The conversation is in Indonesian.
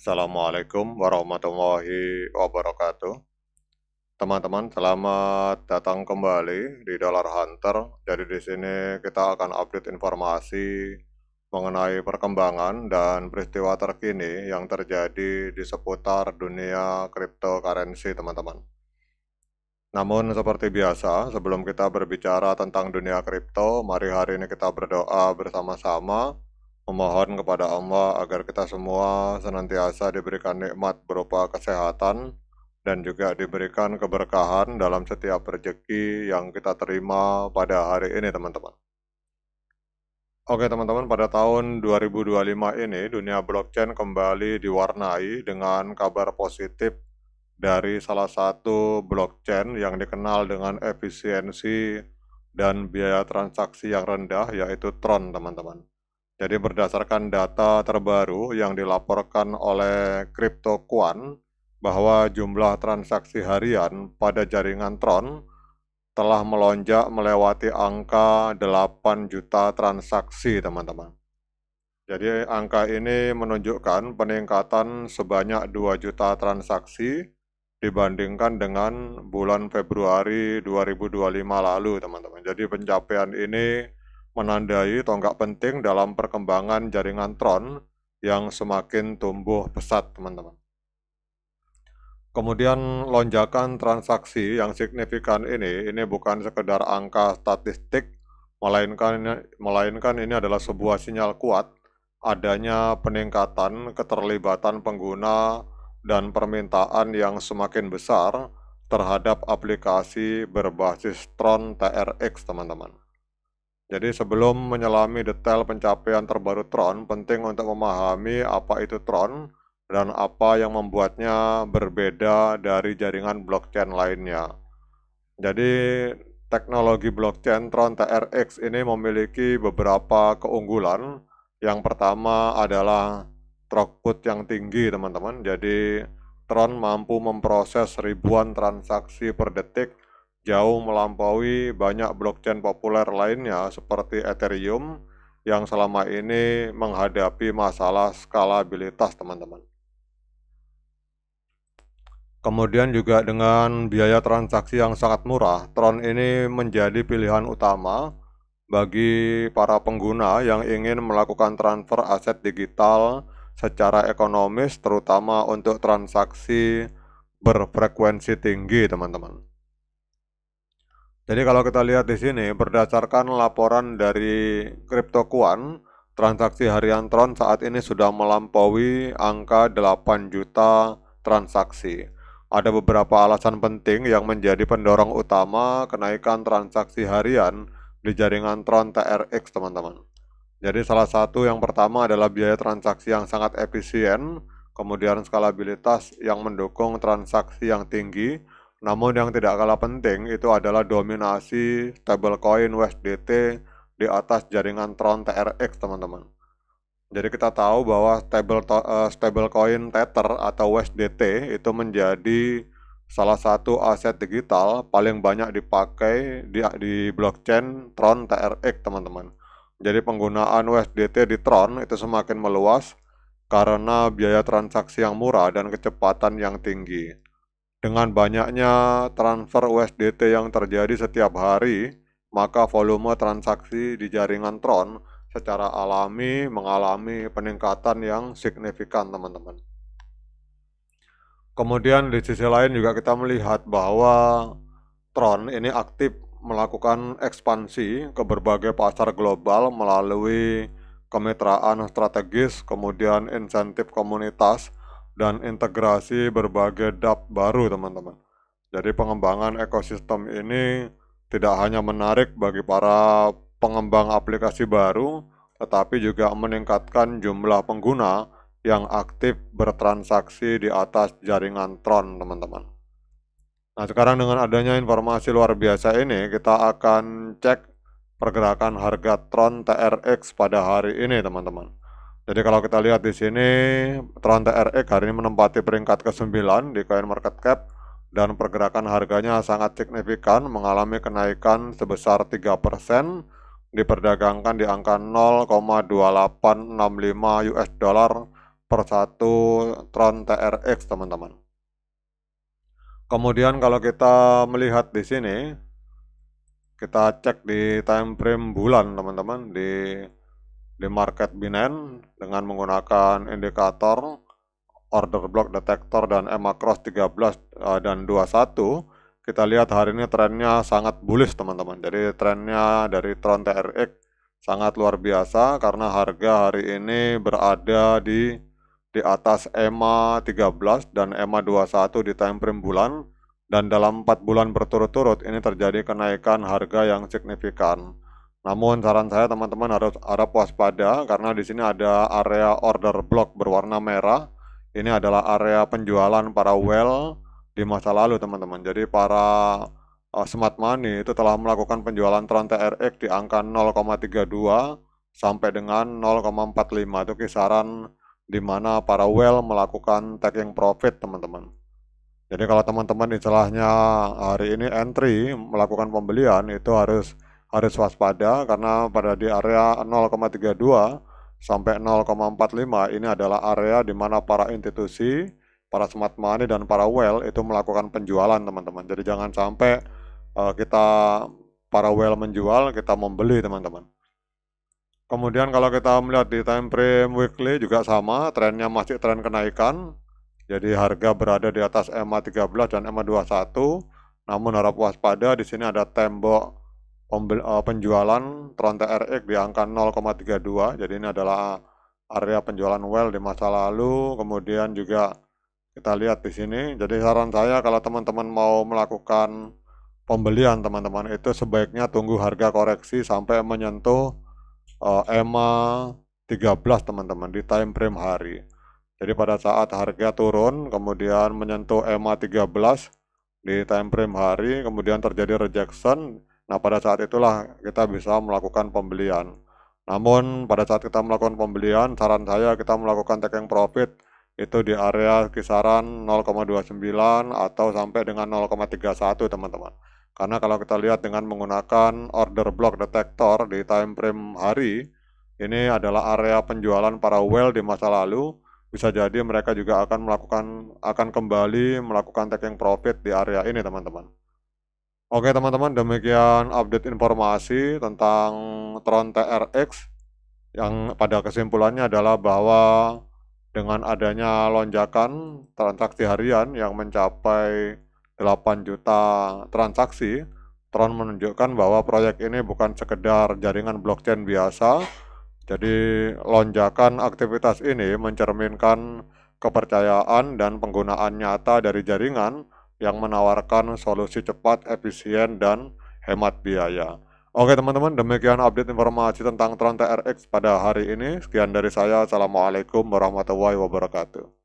Assalamualaikum warahmatullahi wabarakatuh. Teman-teman, selamat datang kembali di Dollar Hunter. Jadi di sini kita akan update informasi mengenai perkembangan dan peristiwa terkini yang terjadi di seputar dunia cryptocurrency, teman-teman. Namun seperti biasa, sebelum kita berbicara tentang dunia kripto, mari hari ini kita berdoa bersama-sama, memohon kepada Allah agar kita semua senantiasa diberikan nikmat berupa kesehatan dan juga diberikan keberkahan dalam setiap rezeki yang kita terima pada hari ini, teman-teman. Oke teman-teman, pada tahun 2025 ini dunia blockchain kembali diwarnai dengan kabar positif dari salah satu blockchain yang dikenal dengan efisiensi dan biaya transaksi yang rendah, yaitu Tron, teman-teman. Jadi berdasarkan data terbaru yang dilaporkan oleh CryptoQuant, bahwa jumlah transaksi harian pada jaringan Tron telah melonjak melewati angka 8 juta transaksi, teman-teman. Jadi angka ini menunjukkan peningkatan sebanyak 2 juta transaksi dibandingkan dengan bulan Februari 2025 lalu, teman-teman. Jadi pencapaian ini menandai tonggak penting dalam perkembangan jaringan Tron yang semakin tumbuh pesat, teman-teman. Kemudian lonjakan transaksi yang signifikan ini bukan sekedar angka statistik, melainkan ini adalah sebuah sinyal kuat adanya peningkatan keterlibatan pengguna dan permintaan yang semakin besar terhadap aplikasi berbasis Tron TRX, teman-teman. Jadi sebelum menyelami detail pencapaian terbaru Tron, penting untuk memahami apa itu Tron dan apa yang membuatnya berbeda dari jaringan blockchain lainnya. Jadi teknologi blockchain Tron TRX ini memiliki beberapa keunggulan. Yang pertama adalah throughput yang tinggi, teman-teman. Jadi Tron mampu memproses ribuan transaksi per detik, jauh melampaui banyak blockchain populer lainnya seperti Ethereum yang selama ini menghadapi masalah skalabilitas, teman-teman. Kemudian juga dengan biaya transaksi yang sangat murah, Tron ini menjadi pilihan utama bagi para pengguna yang ingin melakukan transfer aset digital secara ekonomis, terutama untuk transaksi berfrekuensi tinggi, teman-teman. Jadi kalau kita lihat di sini, berdasarkan laporan dari CryptoQuant, transaksi harian Tron saat ini sudah melampaui angka 8 juta transaksi. Ada beberapa alasan penting yang menjadi pendorong utama kenaikan transaksi harian di jaringan Tron TRX, teman-teman. Jadi salah satu yang pertama adalah biaya transaksi yang sangat efisien, kemudian skalabilitas yang mendukung transaksi yang tinggi, namun yang tidak kalah penting itu adalah dominasi stablecoin USDT di atas jaringan Tron TRX, teman-teman. Jadi kita tahu bahwa stablecoin Tether atau USDT itu menjadi salah satu aset digital paling banyak dipakai di blockchain Tron TRX, teman-teman. Jadi penggunaan USDT di Tron itu semakin meluas karena biaya transaksi yang murah dan kecepatan yang tinggi. Dengan banyaknya transfer USDT yang terjadi setiap hari, maka volume transaksi di jaringan Tron secara alami mengalami peningkatan yang signifikan, teman-teman. Kemudian di sisi lain juga kita melihat bahwa Tron ini aktif melakukan ekspansi ke berbagai pasar global melalui kemitraan strategis, kemudian insentif komunitas, dan integrasi berbagai dApp baru, teman-teman. Jadi pengembangan ekosistem ini tidak hanya menarik bagi para pengembang aplikasi baru, tetapi juga meningkatkan jumlah pengguna yang aktif bertransaksi di atas jaringan Tron, teman-teman. Nah, sekarang dengan adanya informasi luar biasa ini, kita akan cek pergerakan harga Tron TRX pada hari ini, teman-teman. Jadi kalau kita lihat di sini, Tron TRX hari ini menempati peringkat ke-9 di CoinMarketCap dan pergerakan harganya sangat signifikan, mengalami kenaikan sebesar 3%, diperdagangkan di angka 0,2865 US dollar per satu Tron TRX teman-teman. Kemudian kalau kita melihat di sini, kita cek di time frame bulan teman-teman di market Binance dengan menggunakan indikator order block detector dan EMA cross 13 dan 21. Kita lihat hari ini trennya sangat bullish teman-teman. Jadi trennya dari Tron TRX sangat luar biasa karena harga hari ini berada di atas EMA 13 dan EMA 21 di time frame bulan, dan dalam 4 bulan berturut-turut ini terjadi kenaikan harga yang signifikan. Namun saran saya teman-teman harus waspada karena di sini ada area order block berwarna merah. Ini adalah area penjualan para whale di masa lalu teman-teman. Jadi para smart money itu telah melakukan penjualan Tron TRX di angka 0,32 sampai dengan 0,45. Itu kisaran di mana para whale melakukan taking profit teman-teman. Jadi kalau teman-teman istilahnya hari ini entry melakukan pembelian itu harus waspada karena pada di area 0,32 sampai 0,45 ini adalah area di mana para institusi, para smart money dan para whale itu melakukan penjualan teman-teman. Jadi jangan sampai para whale menjual, kita membeli teman-teman. Kemudian kalau kita melihat di time frame weekly juga sama, trennya masih tren kenaikan. Jadi harga berada di atas EMA 13 dan EMA 21. Namun harap waspada, di sini ada tembok penjualan Tron TRX di angka 0,32. Jadi ini adalah area penjualan whale di masa lalu. Kemudian juga kita lihat di sini. Jadi saran saya kalau teman-teman mau melakukan pembelian teman-teman itu sebaiknya tunggu harga koreksi sampai menyentuh EMA 13 teman-teman di time frame hari. Jadi pada saat harga turun kemudian menyentuh EMA 13 di time frame hari, kemudian terjadi rejection. Nah pada saat itulah kita bisa melakukan pembelian. Namun pada saat kita melakukan pembelian, saran saya kita melakukan taking profit itu di area kisaran 0,29 atau sampai dengan 0,31 teman-teman. Karena kalau kita lihat dengan menggunakan order block detector di time frame hari, ini adalah area penjualan para whale di masa lalu. Bisa jadi mereka juga akan kembali melakukan taking profit di area ini teman-teman. Oke teman-teman, demikian update informasi tentang Tron TRX yang pada kesimpulannya adalah bahwa dengan adanya lonjakan transaksi harian yang mencapai 8 juta transaksi, Tron menunjukkan bahwa proyek ini bukan sekedar jaringan blockchain biasa. Jadi lonjakan aktivitas ini mencerminkan kepercayaan dan penggunaan nyata dari jaringan yang menawarkan solusi cepat, efisien, dan hemat biaya. Oke teman-teman, demikian update informasi tentang Tron TRX pada hari ini. Sekian dari saya. Assalamualaikum warahmatullahi wabarakatuh.